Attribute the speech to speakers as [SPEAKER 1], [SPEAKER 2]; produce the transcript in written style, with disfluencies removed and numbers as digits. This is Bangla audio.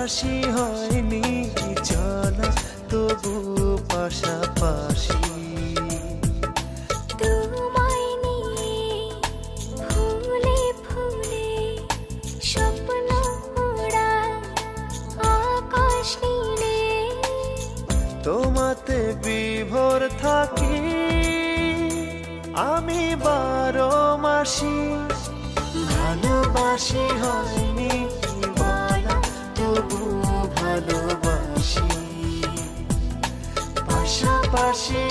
[SPEAKER 1] ভালোবাসি হয়নি চলা তবু পাশাপাশি।
[SPEAKER 2] তোমায় নিয়ে ফুলে ফুলে স্বপ্ন ওড়ায় আকাশ নীলে।
[SPEAKER 1] তোমাতে বিভোর থাকি আমি 12 মাসি। ভালোবাসি হয়নি বলা তবু ভালোবাসি, পাশাপাশি